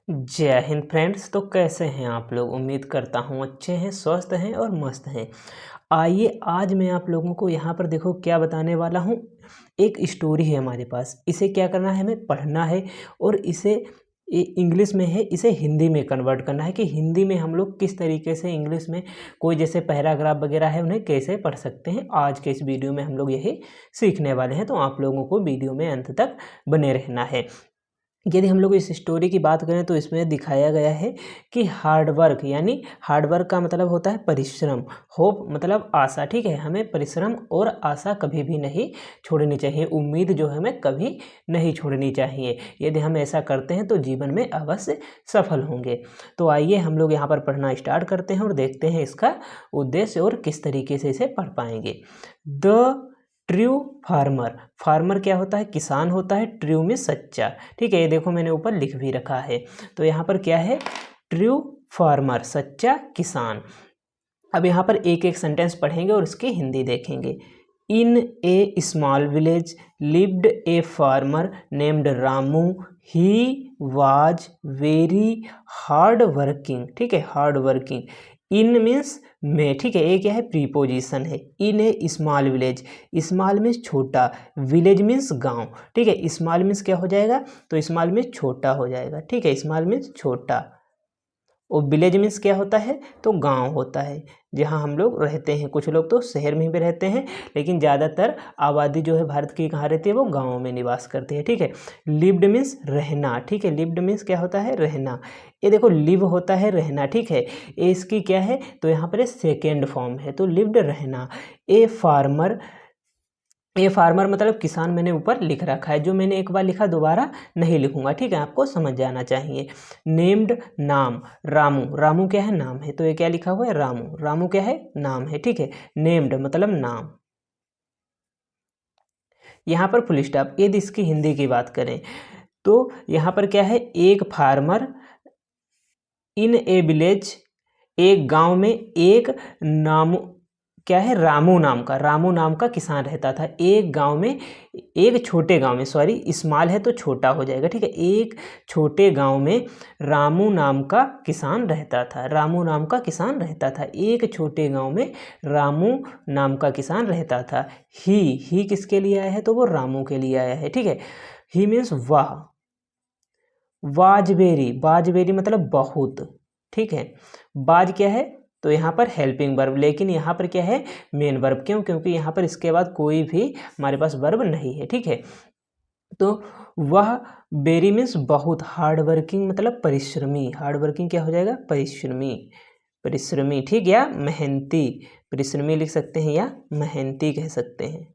जय हिंद फ्रेंड्स। तो कैसे हैं आप लोग? उम्मीद करता हूँ अच्छे हैं, स्वस्थ हैं और मस्त हैं। आइए आज मैं आप लोगों को यहाँ पर देखो क्या बताने वाला हूँ। एक स्टोरी है हमारे पास, इसे क्या करना है, हमें पढ़ना है और इसे इंग्लिश में है, इसे हिंदी में कन्वर्ट करना है कि हिंदी में हम लोग किस तरीके से इंग्लिश में कोई जैसे पैराग्राफ वगैरह है उन्हें कैसे पढ़ सकते हैं। आज के इस वीडियो में हम लोग यही सीखने वाले हैं, तो आप लोगों को वीडियो में अंत तक बने रहना है। यदि हम लोग इस स्टोरी की बात करें तो इसमें दिखाया गया है कि हार्ड वर्क, यानी हार्ड वर्क का मतलब होता है परिश्रम, होप मतलब आशा। ठीक है, हमें परिश्रम और आशा कभी भी नहीं छोड़नी चाहिए, उम्मीद जो है हमें कभी नहीं छोड़नी चाहिए। यदि हम ऐसा करते हैं तो जीवन में अवश्य सफल होंगे। तो आइए हम लोग यहाँ पर पढ़ना स्टार्ट करते हैं और देखते हैं इसका उद्देश्य और किस तरीके से इसे पढ़ पाएंगे। द ट्रू फार्मर, फार्मर क्या होता है? किसान होता है। ट्रू में सच्चा। ठीक है, ये देखो मैंने ऊपर लिख भी रखा है। तो यहाँ पर क्या है? ट्रू फार्मर, सच्चा किसान। अब यहाँ पर एक एक सेंटेंस पढ़ेंगे और इसकी हिंदी देखेंगे। In a small village lived a farmer named Ramu, he was very hard working. ठीक है, हार्ड वर्किंग। इन मीन्स में, ठीक है, ये क्या है? प्रीपोजिशन है। इन a small village, small means छोटा, विलेज मीन्स गांव। ठीक है, स्मॉल मीन्स क्या हो जाएगा? तो स्मॉल मीन्स छोटा हो जाएगा। ठीक है, स्मॉल मीन्स छोटा और विलेज मीन्स क्या होता है? तो गांव होता है जहां हम लोग रहते हैं। कुछ लोग तो शहर में भी रहते हैं, लेकिन ज़्यादातर आबादी जो है भारत की कहाँ रहती है? वो गाँव में निवास करती है। ठीक है, लिव्ड मीन्स रहना। ठीक है, लिव्ड मीन्स क्या होता है? रहना। ये देखो लिव होता है रहना। ठीक है, ये इसकी क्या है? तो यहाँ पर सेकेंड फॉर्म है, तो लिव्ड रहना। ए फार्मर, ये फार्मर मतलब किसान मैंने ऊपर लिख रखा है, जो मैंने एक बार लिखा दोबारा नहीं लिखूंगा। ठीक है, आपको समझ जाना चाहिए। नेम्ड नाम, रामू, रामू क्या है? नाम है। तो ये क्या लिखा हुआ है? रामू, रामू क्या है? नाम है। ठीक है, नेम्ड मतलब नाम। यहाँ पर फुल स्टॉप। यदि इसकी हिंदी की बात करें तो यहाँ पर क्या है? एक फार्मर इन ए विलेज, एक गांव में एक नाम, क्या है? रामू नाम का, रामू नाम का किसान रहता था। एक गांव में, एक छोटे गांव में, सॉरी स्मॉल है तो छोटा हो जाएगा। ठीक है, एक छोटे गांव में रामू नाम का किसान रहता था। रामू नाम का किसान रहता था, एक छोटे गांव में रामू नाम का किसान रहता था। ही किसके लिए आया है? तो वो रामू के लिए आया है। ठीक है, ही मीन्स वह। वाजबेरी, बाजबेरी मतलब बहुत। ठीक है, बाज क्या है? तो यहाँ पर हेल्पिंग वर्ब, लेकिन यहाँ पर क्या है? Main verb. क्यों? क्योंकि यहाँ पर इसके बाद कोई भी हमारे पास वर्ब नहीं है। ठीक है, तो वह बेरी मीन्स बहुत, हार्ड वर्किंग मतलब परिश्रमी। हार्ड वर्किंग क्या हो जाएगा? परिश्रमी, परिश्रमी। ठीक, या मेहनती। परिश्रमी लिख सकते हैं या मेहनती कह सकते हैं।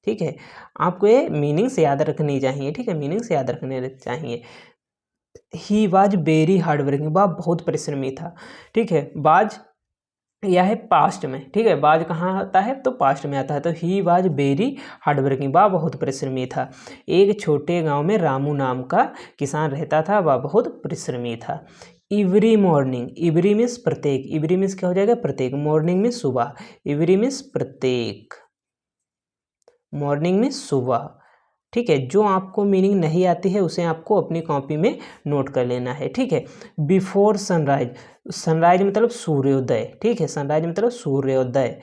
ठीक है, आपको ये मीनिंग्स याद रखनी चाहिए। ठीक है, मीनिंग्स याद रखने चाहिए। ही वाज वेरी हार्ड वर्किंग, वह बहुत परिश्रमी था। ठीक है, बाज यह है पास्ट में। ठीक है, बाज कहाँ आता है? तो पास्ट में आता है। तो ही वाज वेरी हार्ड वर्किंग, वह बहुत परिश्रमी था। एक छोटे गांव में रामू नाम का किसान रहता था, वह बहुत परिश्रमी था। एवरी मॉर्निंग, एवरी मीन्स प्रत्येक, एवरी मीन्स क्या हो जाएगा? प्रत्येक। मॉर्निंग में सुबह, एवरी मीन्स प्रत्येक, मॉर्निंग में सुबह। ठीक है, जो आपको मीनिंग नहीं आती है उसे आपको अपनी कॉपी में नोट कर लेना है। ठीक है, बिफोर सनराइज, सनराइज मतलब सूर्योदय। ठीक है, सनराइज मतलब सूर्योदय,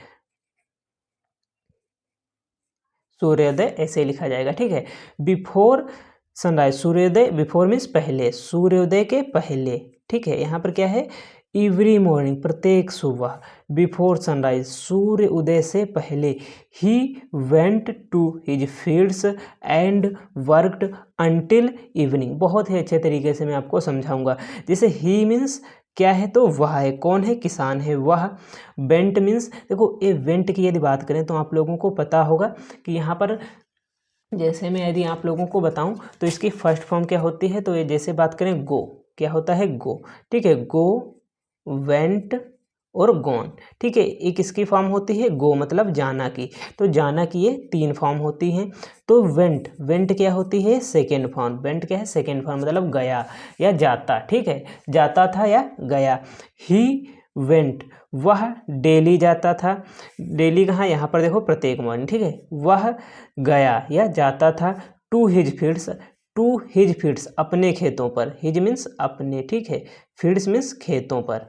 सूर्योदय ऐसे लिखा जाएगा। ठीक है, बिफोर सनराइज, सूर्योदय, बिफोर मीन्स पहले, सूर्योदय के पहले। ठीक है, यहाँ पर क्या है? एवरी मॉर्निंग, प्रत्येक सुबह, बिफोर सनराइज, सूर्य उदय से पहले, he went to his fields and worked until evening. बहुत ही अच्छे तरीके से मैं आपको समझाऊंगा। जैसे ही मीन्स क्या है? तो वह है। कौन है? किसान है वह। वेंट मीन्स, देखो ये वेंट की यदि बात करें तो आप लोगों को पता होगा कि यहाँ पर जैसे मैं यदि आप लोगों को बताऊं तो इसकी फर्स्ट फॉर्म क्या होती है? तो ये जैसे बात करें गो, क्या होता है? गो। ठीक है, गो, वेंट और गॉन। ठीक है, एक इसकी फॉर्म होती है गो मतलब जाना की, तो जाना की ये तीन फॉर्म होती हैं। तो वेंट, वेंट क्या होती है? Second form. वेंट क्या है? सेकेंड फॉर्म मतलब गया या जाता। ठीक है, जाता था या गया। ही वेंट, वह डेली जाता था। डेली कहाँ? यहाँ पर देखो प्रत्येक मॉर्निंग। ठीक है, वह गया या जाता था। To his fields, to his fields, अपने खेतों पर, हिज मीन्स अपने, ठीक है, फील्ड्स मीन्स खेतों पर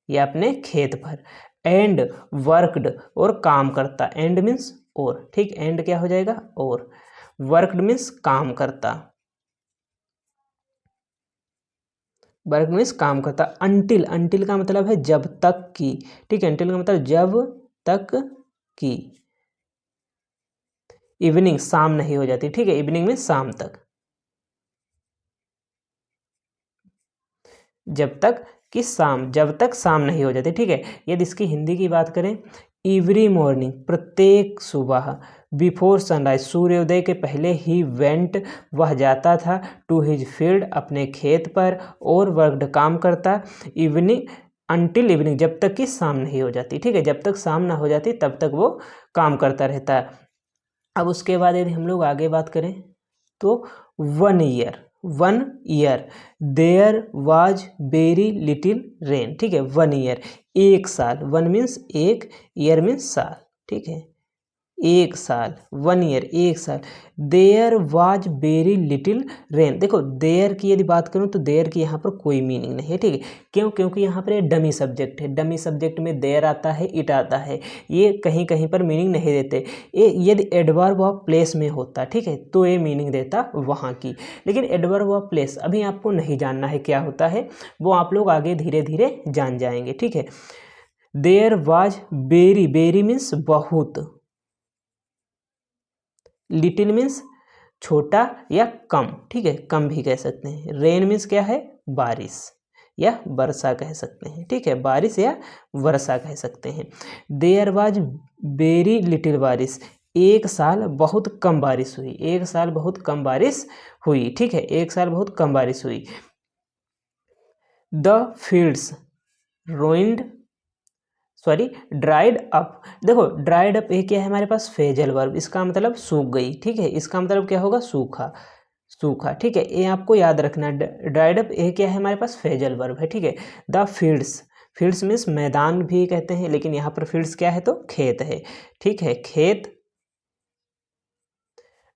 या अपने खेत पर, एंड वर्कड और काम करता, एंड मीन्स और, ठीक, एंड क्या हो जाएगा और, वर्कड मीन्स काम करता, वर्क मीन्स काम करता, अंटिल, अंटिल का मतलब है जब तक की, ठीक है, अंटिल का मतलब जब तक की, इवनिंग शाम नहीं हो जाती, ठीक है, इवनिंग मीन्स शाम तक, जब तक कि शाम, जब तक शाम नहीं हो जाती, ठीक है। यदि इसकी हिंदी की बात करें, एवरी मॉर्निंग, प्रत्येक सुबह, बिफोर सनराइज, सूर्योदय के पहले ही वेंट, वह जाता था, टू हिज फील्ड, अपने खेत पर, और वर्कड काम करता, इवनिंग अनटिल इवनिंग, जब तक कि शाम नहीं हो जाती, ठीक है, जब तक शाम ना हो जाती तब तक वो काम करता रहता है। अब उसके बाद यदि हम लोग आगे बात करें तो 1 year, 1 year, there was very little rain, ठीक है, 1 ईयर, एक साल, 1 मीन्स एक, ईयर मीन्स साल, ठीक है, एक साल, 1 ईयर, एक साल, there was very little rain. देखो देयर की यदि बात करूं तो देयर की यहाँ पर कोई मीनिंग नहीं है, ठीक है, क्यों, क्योंकि यहाँ पर ये डमी सब्जेक्ट है, डमी सब्जेक्ट में देयर आता है, इट आता है, ये कहीं कहीं पर मीनिंग नहीं देते। ये यदि एडवर्ब ऑफ प्लेस में होता, ठीक है, तो ये मीनिंग देता वहाँ की, लेकिन एडवर्ब ऑफ प्लेस अभी आपको नहीं जानना है क्या होता है, वो आप लोग आगे धीरे धीरे जान जाएंगे, ठीक है। There was very, very means बहुत, लिटिल मीन्स छोटा या कम, ठीक है, कम भी कह सकते हैं, रेन मीन्स क्या है, बारिश या वर्षा कह सकते हैं, ठीक है, बारिश या वर्षा कह सकते हैं। देयर वाज वेरी लिटिल बारिश, एक साल बहुत कम बारिश हुई, एक साल बहुत कम बारिश हुई, ठीक है, एक साल बहुत कम बारिश हुई। The fields रोइंड, sorry, dried up, देखो ड्राइड अप ये क्या है हमारे पास, फेजल वर्ब, इसका मतलब सूख गई, ठीक है, इसका मतलब क्या होगा, सूखा, सूखा, ठीक है, ये आपको याद रखना। ड्राइड अप ये क्या है हमारे पास, फेजल वर्ब है, ठीक है। द फील्ड्स, फील्ड्स मीन्स मैदान भी कहते हैं, लेकिन यहाँ पर फील्ड्स क्या है तो खेत है, ठीक है, खेत,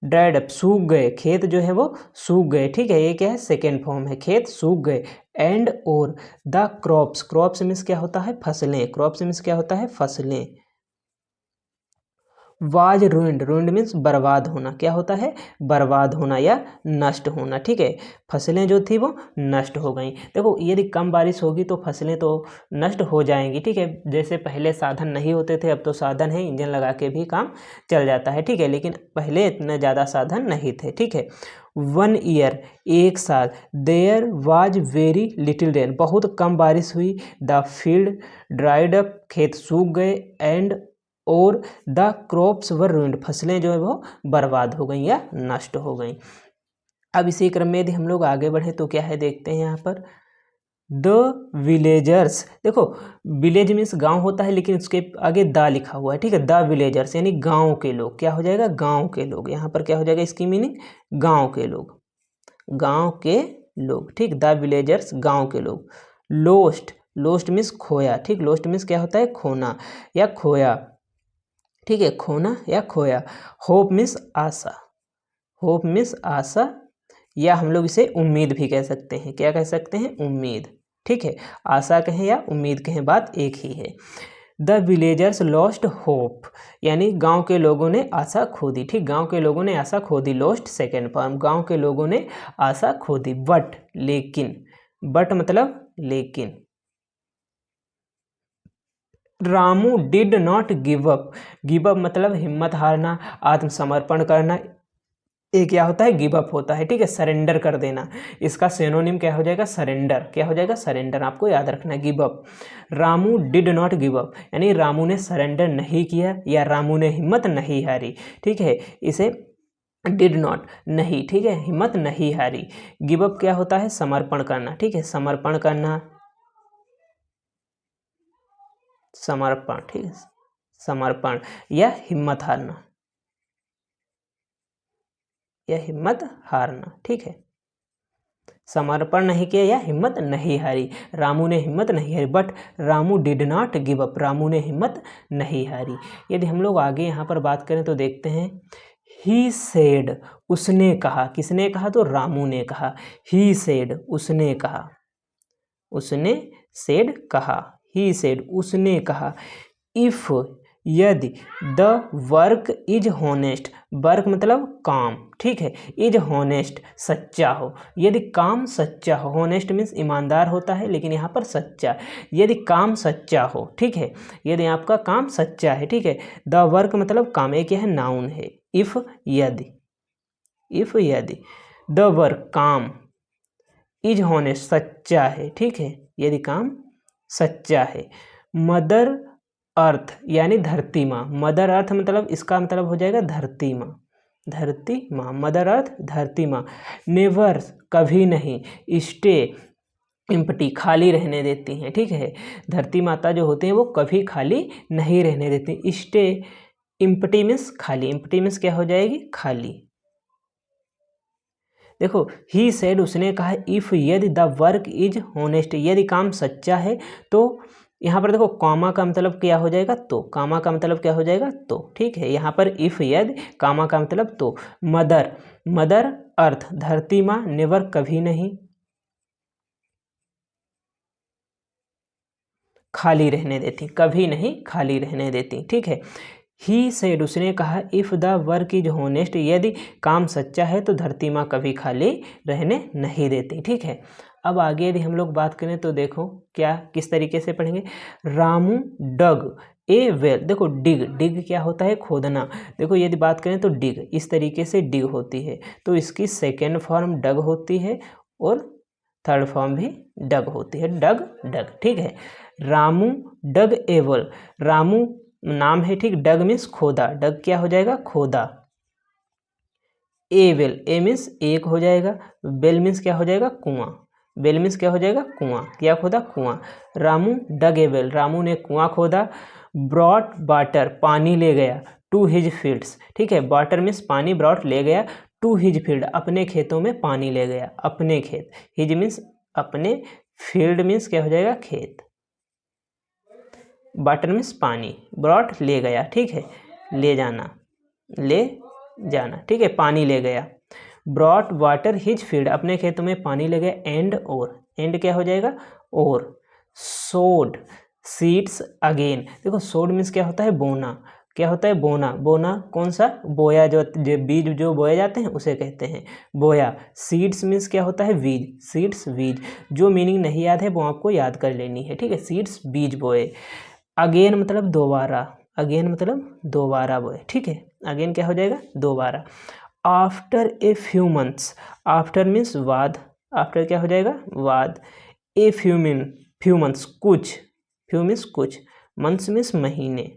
ड्राइड अप सूख गए, खेत जो है वो सूख गए, ठीक है, ये क्या है सेकेंड फॉर्म है, खेत सूख गए, एंड और द क्रॉप्स, क्रॉप्स मीन्स क्या होता है फसलें, क्रॉप्स मीन्स क्या होता है फसलें, वाज रूइंड, रूइंड मीन्स बर्बाद होना, क्या होता है बर्बाद होना या नष्ट होना, ठीक है, फसलें जो थी वो नष्ट हो गई। देखो यदि कम बारिश होगी तो फसलें तो नष्ट हो जाएंगी, ठीक है, जैसे पहले साधन नहीं होते थे, अब तो साधन है, इंजन लगा के भी काम चल जाता है, ठीक है, लेकिन पहले इतने ज़्यादा साधन नहीं थे, ठीक है। 1 ईयर, एक साल, there was very little rain, बहुत कम बारिश हुई, द फील्ड ड्राइड अप, खेत सूख गए, एंड और द क्रॉप्स वर रूइंड, फसलें जो है वो बर्बाद हो गई या नष्ट हो गई। अब इसी क्रम में यदि हम लोग आगे बढ़े तो क्या है देखते हैं यहाँ पर, द विलेजर्स, देखो विलेज मीन्स गांव होता है, लेकिन उसके आगे द लिखा हुआ है, ठीक है, द विलेजर्स यानी गांव के लोग, क्या हो जाएगा गांव के लोग, यहाँ पर क्या हो जाएगा इसकी मीनिंग गांव के लोग, गांव के लोग, ठीक, द विलेजर्स गांव के लोग। लोस्ट, लोस्ट मीन्स खोया, ठीक, लोस्ट मीन्स क्या होता है खोना या खोया, ठीक है, खोना या खोया। होप मीन्स आशा, होप मीन्स आशा, या हम लोग इसे उम्मीद भी कह सकते हैं, क्या कह सकते हैं उम्मीद, ठीक है, आशा कहें या उम्मीद कहें बात एक ही है। द विलेजर्स लॉस्ट होप, यानी गांव के लोगों ने आशा खो दी, ठीक, गांव के लोगों ने आशा खो दी, लॉस्ट सेकेंड फॉर्म, गांव के लोगों ने आशा खो दी, बट लेकिन, बट मतलब लेकिन, Ramu did not give up, give up मतलब हिम्मत हारना, आत्मसमर्पण करना, ये क्या होता है गिव अप होता है, ठीक है, सरेंडर कर देना, इसका सिनोनिम क्या हो जाएगा सरेंडर, क्या हो जाएगा सरेंडर, आपको याद रखना है give up. Ramu did not give up यानी रामू ने सरेंडर नहीं किया या रामू ने हिम्मत नहीं हारी, ठीक है, इसे डिड नॉट नहीं, ठीक है, हिम्मत नहीं हारी। गिव अप क्या होता है समर्पण करना, ठीक है, समर्पण करना, समर्पण, ठीक है, समर्पण या हिम्मत हारना, या हिम्मत हारना, ठीक है, समर्पण नहीं किया या हिम्मत नहीं हारी, रामू ने हिम्मत नहीं हारी, but Ramu did not give up, Ramu ने हिम्मत नहीं हारी। यदि हम लोग आगे यहाँ पर बात करें तो देखते हैं ही सेड उसने कहा, किसने कहा तो रामू ने कहा। ही सेड उसने कहा, उसने सेड कहा, ही सेड उसने कहा। इफ यदि the work is honest, work मतलब काम, ठीक है, इज हॉनेस्ट सच्चा हो, यदि काम सच्चा हो, हॉनेस्ट मीन्स ईमानदार होता है लेकिन यहाँ पर सच्चा, यदि काम सच्चा हो, ठीक है, यदि आपका काम सच्चा है, ठीक है। द वर्क मतलब काम, एक यह नाउन है। इफ यदि, इफ यदि द वर्क काम इज हॉनेस्ट सच्चा है, ठीक है, यदि काम सच्चा है। मदर अर्थ यानी धरती माँ, मदर अर्थ मतलब इसका मतलब हो जाएगा धरती माँ, धरती माँ, मदर अर्थ धरती माँ। नेवर कभी नहीं, स्टे एम्प्टी खाली रहने देती हैं, ठीक है, धरती माता जो होती हैं वो कभी खाली नहीं रहने देती। स्टे एम्प्टी मीन्स खाली, एम्प्टी मीन्स क्या हो जाएगी खाली। देखो ही सेड उसने कहा इफ यदि द वर्क इज होनेस्ट, यदि काम सच्चा है तो यहाँ पर देखो कामा का मतलब क्या हो जाएगा तो, कामा का मतलब क्या हो जाएगा तो, ठीक है। यहाँ पर इफ यदि कामा का मतलब तो। मदर, मदर अर्थ धरती माँ, नेवर कभी नहीं, खाली रहने देती, कभी नहीं खाली रहने देती, ठीक है। ही सेड उसने कहा if the work is honest, यदि काम सच्चा है तो धरती माँ कभी खाली रहने नहीं देती, ठीक है। अब आगे यदि हम लोग बात करें तो देखो क्या किस तरीके से पढ़ेंगे। रामू डग ए वेल, देखो डिग, डिग क्या होता है खोदना, देखो यदि बात करें तो डिग इस तरीके से डिग होती है, तो इसकी सेकेंड फॉर्म डग होती है और थर्ड फॉर्म भी डग होती है, डग डग, ठीक है। Ramu dug a well, Ramu नाम है, ठीक, डग मीन्स खोदा, डग क्या हो जाएगा खोदा। ए वेल, ए मीन्स एक हो जाएगा, बेल मीन्स क्या हो जाएगा कुआं, बेल मीन्स क्या हो जाएगा कुआं, क्या खोदा कुआं। Ramu dug a well, Ramu ने कुआं खोदा। ब्रॉट वाटर पानी ले गया, टू हिज फील्ड्स, ठीक है, वाटर मीन्स पानी, ब्रॉट ले गया, टू हिज फील्ड अपने खेतों में पानी ले गया, अपने खेत, हिज मीन्स अपने, फील्ड मीन्स क्या हो जाएगा खेत, वाटर मीन्स पानी, ब्रॉट ले गया, ठीक है, ले जाना, ले जाना, ठीक है, पानी ले गया। ब्रॉट वाटर हिज फील्ड अपने खेतों में पानी ले गया। एंड और, एंड क्या हो जाएगा और। सोड सीड्स अगेन, देखो सोड मीन्स क्या होता है बोना, क्या होता है बोना, बोना कौन सा बोया, जो बीज जो बोए जाते हैं उसे कहते हैं बोया। सीड्स मीन्स क्या होता है बीज, सीड्स बीज, जो मीनिंग नहीं याद है वो आपको याद कर लेनी है, ठीक है, सीड्स बीज बोए। अगेन मतलब दोबारा, अगेन मतलब दोबारा बोए, ठीक है, अगेन क्या हो जाएगा दोबारा। After a few months, after means बाद, आफ्टर क्या हो जाएगा बाद। ए फ्यू मंथ्स कुछ, फ्यू मीन्स कुछ, मंथ्स मीन्स महीने,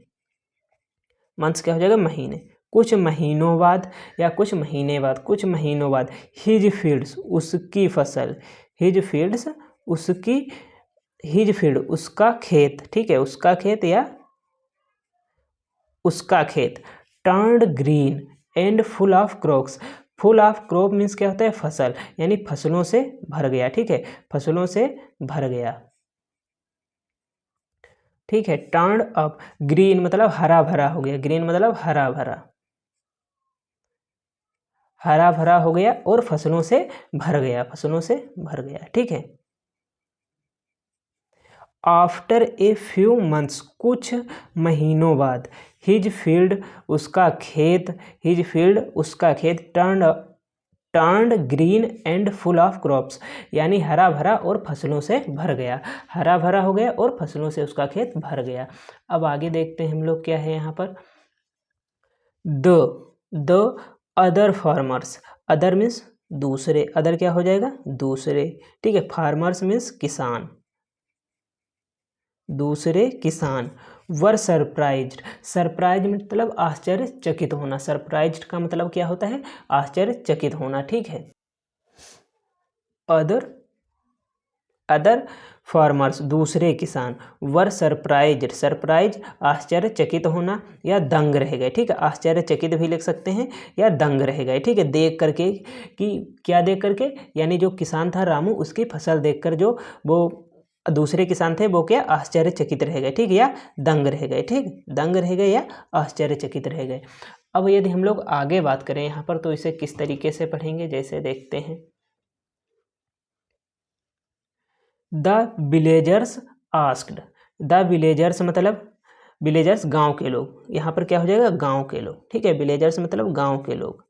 मंथ्स क्या हो जाएगा महीने, कुछ महीनों बाद या कुछ महीने बाद, कुछ महीनों बाद। हिज फील्ड्स उसकी फसल, हिज फील्ड्स उसकी, हिज फील्ड उसका खेत, ठीक है, उसका खेत या उसका खेत। Turned green and full of crops, full of crop means क्या होता है फसल, यानी फसलों से भर गया, ठीक है, फसलों से भर गया, ठीक है। टर्न्ड अप ग्रीन मतलब हरा भरा हो गया, ग्रीन मतलब हरा भरा, हरा भरा हो गया और फसलों से भर गया, फसलों से भर गया, ठीक है। आफ्टर ए फ्यू मंथ्स कुछ महीनों बाद। हिज फील्ड उसका खेत, हिज फील्ड उसका खेत। Turned green and full of crops, यानी हरा भरा और फसलों से भर गया, हरा भरा हो गया और फसलों से उसका खेत भर गया। अब आगे देखते हैं हम लोग क्या है यहाँ पर। The other farmers, other means दूसरे, अदर क्या हो जाएगा दूसरे, ठीक है, फार्मर्स मीन्स किसान, दूसरे किसान। वर सरप्राइज्ड, सरप्राइज मतलब आश्चर्यचकित होना, सरप्राइज्ड का मतलब क्या होता है आश्चर्यचकित होना, ठीक है। अदर, अदर फार्मर्स दूसरे किसान। वर सरप्राइज्ड, सरप्राइज आश्चर्यचकित होना या दंग रह गए, ठीक है, आश्चर्यचकित भी लिख सकते हैं या दंग रह गए, ठीक है, देख करके कि क्या देख करके, यानी जो किसान था रामू उसकी फसल देखकर जो वो दूसरे किसान थे वो क्या आश्चर्यचकित रह गए, ठीक, या दंग रह गए, ठीक, दंग रह गए या आश्चर्यचकित रह गए। अब यदि हम लोग आगे बात करें यहाँ पर तो इसे किस तरीके से पढ़ेंगे, जैसे देखते हैं, the villagers asked. The villagers मतलब विलेजर्स गांव के लोग, यहाँ पर क्या हो जाएगा, गांव के लोग, ठीक है। विलेजर्स मतलब गांव के लोग,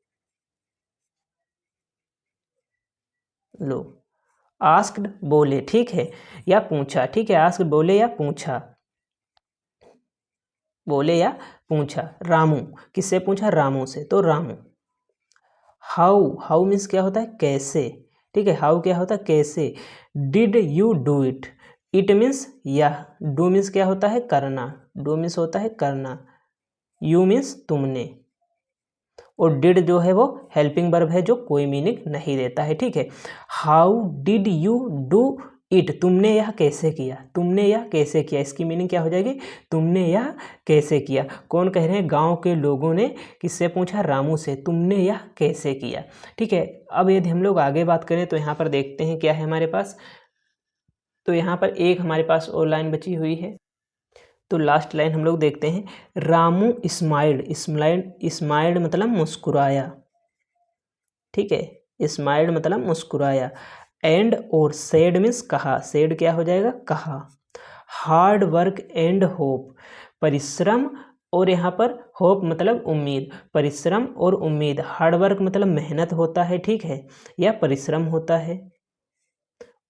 आस्क्ड बोले, ठीक है, या पूछा, ठीक है। आस्क्ड बोले या पूछा, बोले या पूछा। रामू, किससे पूछा, रामू से, तो रामू। हाउ, हाउ मीन्स क्या होता है, कैसे, ठीक है। हाउ क्या होता है, कैसे। Did you do it, it means यह, डू मीन्स क्या होता है, करना, डू मीन्स होता है करना, यू मीन्स तुमने, और डिड जो है वो हेल्पिंग वर्ब है जो कोई मीनिंग नहीं देता है, ठीक है। How did you do it, तुमने यह कैसे किया, तुमने यह कैसे किया, इसकी मीनिंग क्या हो जाएगी, तुमने यह कैसे किया। कौन कह रहे हैं, गांव के लोगों ने किससे पूछा, रामू से, तुमने यह कैसे किया, ठीक है। अब यदि हम लोग आगे बात करें तो यहाँ पर देखते हैं क्या है हमारे पास, तो यहाँ पर एक हमारे पास और लाइन बची हुई है, तो लास्ट लाइन हम लोग देखते हैं, रामू स्माइल्ड, स्माइल्ड मतलब मुस्कुराया, ठीक है। स्माइल्ड मतलब मुस्कुराया, एंड और सेड मीन्स कहा, सेड क्या हो जाएगा, कहा। हार्ड वर्क एंड होप, परिश्रम और यहाँ पर होप मतलब उम्मीद, परिश्रम और उम्मीद। हार्ड वर्क मतलब मेहनत होता है, ठीक है, या परिश्रम होता है,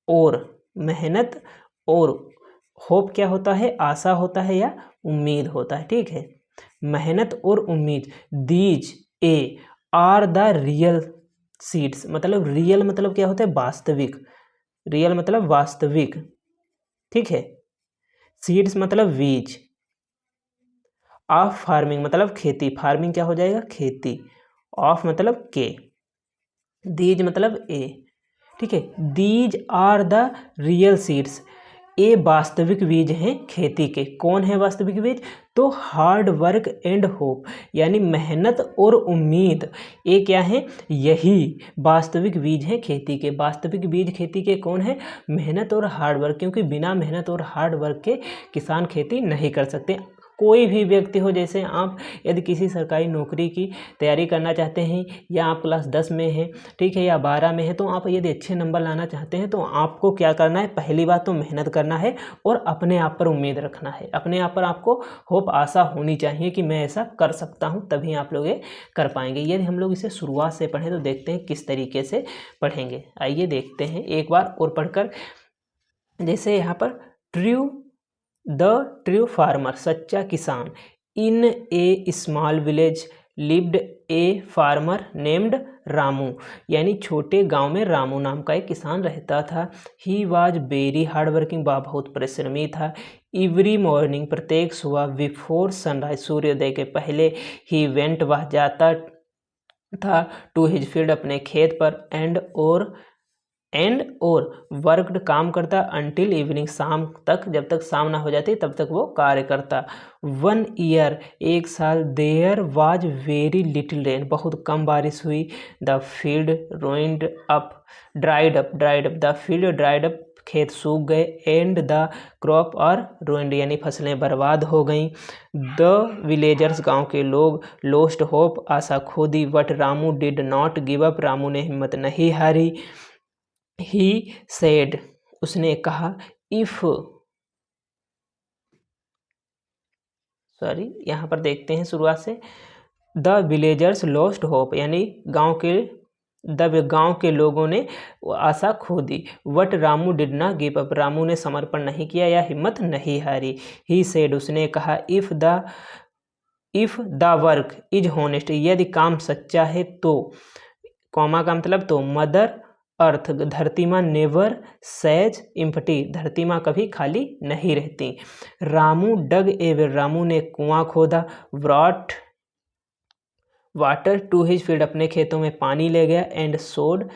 और मेहनत, और होप क्या होता है, आशा होता है या उम्मीद होता है, ठीक है। मेहनत और उम्मीद, these A R the real seeds, मतलब रियल मतलब क्या होता है, वास्तविक, रियल मतलब वास्तविक, ठीक है। सीड्स मतलब बीज, ऑफ फार्मिंग मतलब खेती, फार्मिंग क्या हो जाएगा, खेती, ऑफ मतलब के, दीज मतलब ए, ठीक है। These are the real seeds, ये वास्तविक बीज हैं खेती के। कौन है वास्तविक बीज, तो हार्ड वर्क एंड होप, यानी मेहनत और उम्मीद, ये क्या है, यही वास्तविक बीज हैं खेती के। वास्तविक बीज खेती के कौन है, मेहनत और हार्ड वर्क, क्योंकि बिना मेहनत और हार्ड वर्क के किसान खेती नहीं कर सकते। कोई भी व्यक्ति हो, जैसे आप यदि किसी सरकारी नौकरी की तैयारी करना चाहते हैं, या आप क्लास 10 में हैं, ठीक है, या 12 में है, तो आप यदि अच्छे नंबर लाना चाहते हैं तो आपको क्या करना है, पहली बात तो मेहनत करना है और अपने आप पर उम्मीद रखना है, अपने आप पर आपको होप, आशा होनी चाहिए कि मैं ऐसा कर सकता हूं, तभी आप लोग ये कर पाएंगे। यदि हम लोग इसे शुरुआत से पढ़ें तो देखते हैं किस तरीके से पढ़ेंगे। आइए देखते हैं एक बार और पढ़कर, जैसे यहाँ पर द ट्रू फार्मर, सच्चा किसान, in a small village lived a farmer named Ramu, यानी छोटे गांव में रामू नाम का एक किसान रहता था। He was very hard working, वह बहुत परिश्रमी था। एवरी मॉर्निंग, प्रत्येक सुबह, बिफोर सनराइज, सूर्योदय के पहले, ही वेंट, वह जाता था, टू हिज फील्ड, अपने खेत पर, एंड और वर्कड, काम करता, अंटिल इवनिंग, शाम तक, जब तक शाम ना हो जाती तब तक वो कार्य करता। 1 ईयर, एक साल, there was very little rain, बहुत कम बारिश हुई। The field ruined up, dried up, the field dried up, खेत सूख गए। And the crop are ruined, यानी फसलें बर्बाद हो गईं। द विलेजर्स, गांव के लोग, लोस्ट होप, आशा खो दी। But Ramu did not give up, Ramu ने हिम्मत नहीं हारी। ही सेड, उसने कहा, इफ, सॉरी यहाँ पर देखते हैं शुरुआत से, द विलेजर्स लॉस्ट होप, यानी गांव के लोगों ने आशा खो दी। But Ramu did not give up, Ramu ने समर्पण नहीं किया या हिम्मत नहीं हारी। ही सेड, उसने कहा, if the work is honest, यदि काम सच्चा है तो, कॉमा का मतलब तो, मदर अर्थ, धरती माँ, नेवर सैज इम्पटी, धरती माँ कभी खाली नहीं रहती। Ramu dug a well, Ramu ने कुआं खोदा। Brought water to his field, अपने खेतों में पानी ले गया। एंड सोड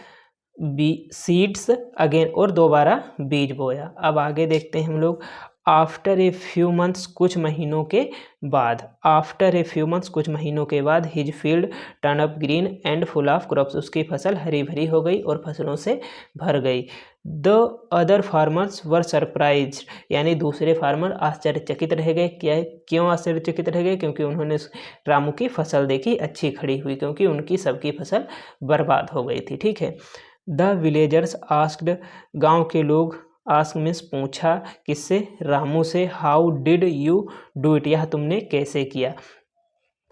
सीड्स अगेन, और दोबारा बीज बोया। अब आगे देखते हैं हम लोग, आफ्टर ए फ्यू मंथ्स, कुछ महीनों के बाद, आफ्टर ए फ्यू मंथ्स, कुछ महीनों के बाद, his field turn up green and full of crops, उसकी फसल हरी भरी हो गई और फसलों से भर गई। The other farmers were surprised, यानी दूसरे फार्मर आश्चर्यचकित रह गए। क्या क्यों आश्चर्यचकित रह गए? क्योंकि उन्होंने रामू की फसल देखी अच्छी खड़ी हुई, क्योंकि उनकी सबकी फसल बर्बाद हो गई थी। ठीक है। द विलेजर्स आस्क्ड, गांव के लोग, आस्क मीन्स पूछा, किससे? रामू से। How did you do it, यह तुमने कैसे किया?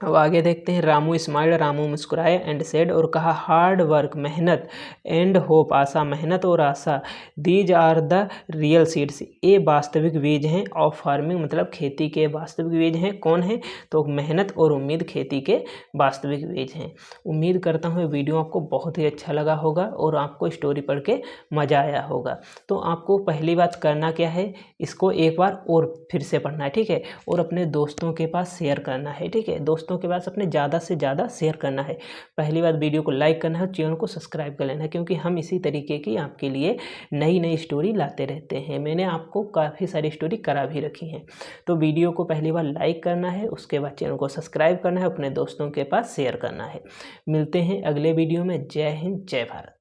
अब आगे देखते हैं। रामू स्माइल्ड, रामू मुस्कुराए, एंड सेड, और कहा, हार्ड वर्क, मेहनत, एंड होप, आशा, मेहनत और आशा, these are the real seeds, ये वास्तविक बीज हैं, ऑफ फार्मिंग, मतलब खेती के वास्तविक बीज हैं। कौन है? तो मेहनत और उम्मीद खेती के वास्तविक बीज हैं। उम्मीद करता हूँ ये वीडियो आपको बहुत ही अच्छा लगा होगा और आपको स्टोरी पढ़ के मज़ा आया होगा। तो आपको पहली बात करना क्या है, इसको एक बार और फिर से पढ़ना है। ठीक है। और अपने दोस्तों के पास शेयर करना है। ठीक है। दोस्तों के पास अपने ज़्यादा से ज़्यादा शेयर करना है। पहली बात, वीडियो को लाइक करना है और चैनल को सब्सक्राइब कर लेना है, क्योंकि हम इसी तरीके की आपके लिए नई नई स्टोरी लाते रहते हैं। मैंने आपको काफ़ी सारी स्टोरी करा भी रखी हैं। तो वीडियो को पहली बार लाइक करना है, उसके बाद चैनल को सब्सक्राइब करना है, अपने दोस्तों के पास शेयर करना है। मिलते हैं अगले वीडियो में। जय हिंद, जय भारत।